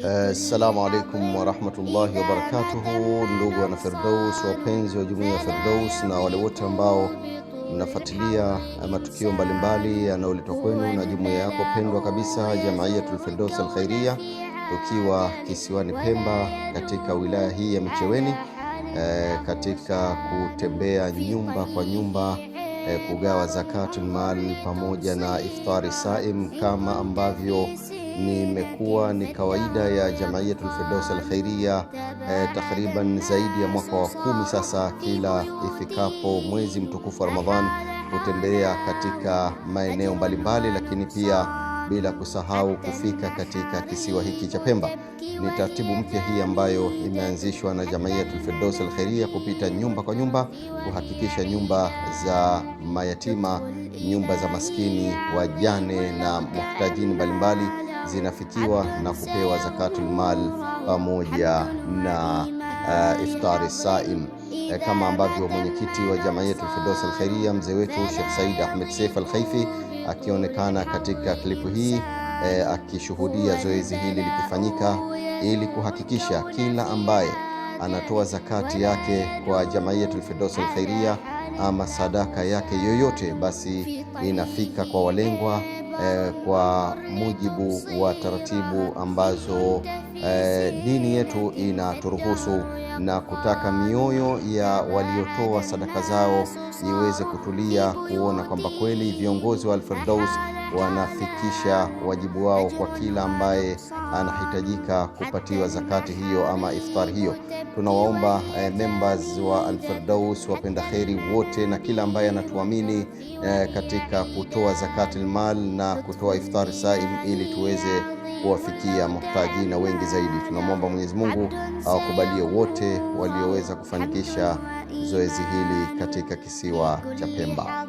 Assalamu alaikum wa rahmatullahi wa barakatuhu, ndugu wana Firdaus, wapenzi wa jumuiya ya Firdaus na wale wote ambao mnafuatilia matukio mbalimbali yanayoletwa kwenu na jumuiya yako pendwa kabisa, Jamiatul Firdaus Al-Khairia, tukiwa kisiwani Pemba katika wilaya hii ya Micheweni, katika kutembea nyumba kwa nyumba, kugawa zakatul mal pamoja na iftari saim, kama ambavyo nimekuwa ni kawaida ya Jamiatul Firdaus Al-Khairia takriban zaidi ya mwaka wa 10 sasa. Kila ifikapo mwezi mtukufu wa Ramadhan kutembea katika maeneo mbalimbali, lakini pia bila kusahau kufika katika kisiwa hiki cha Pemba. Ni taratibu mpya hii ambayo imeanzishwa na Jamiatul Firdaus Al-Khairia kupita nyumba kwa nyumba, kuhakikisha nyumba za mayatima, nyumba za maskini, wajane na muhtajini mbalimbali zinafikiwa na kupewa zakatul mal pamoja na iftari saim, kama ambavyo mwenyekiti wa Jamiatul Firdaus Al-Khairia mzee wetu Sheikh Said Ahmed Saif Al-Khaifi akionekana katika klipu hii akishuhudia zoezi hili likifanyika, ili kuhakikisha kila ambaye anatoa zakati yake kwa Jamiatul Firdaus Al-Khairia ama sadaka yake yoyote, basi inafika kwa walengwa kwa mujibu wa taratibu ambazo dini yetu inaturuhusu, na kutaka mioyo ya waliotoa sadaka zao iweze kutulia, kuona kwamba kweli viongozi wa Al-Firdaus wanafikisha wajibu wao kwa kila ambaye anahitajika kupatiwa zakati hiyo ama iftari hiyo. Tunawaomba members wa Al-Firdaus, wapenda kheri wote, na kila ambaye anatuamini katika kutoa zakatul mal na kutoa iftari saim, ili tuweze kuwafikia muhtaji na wengi zaidi. Tunamwomba Mwenyezi Mungu awakubalie wote walioweza kufanikisha zoezi hili katika kisiwa cha Pemba.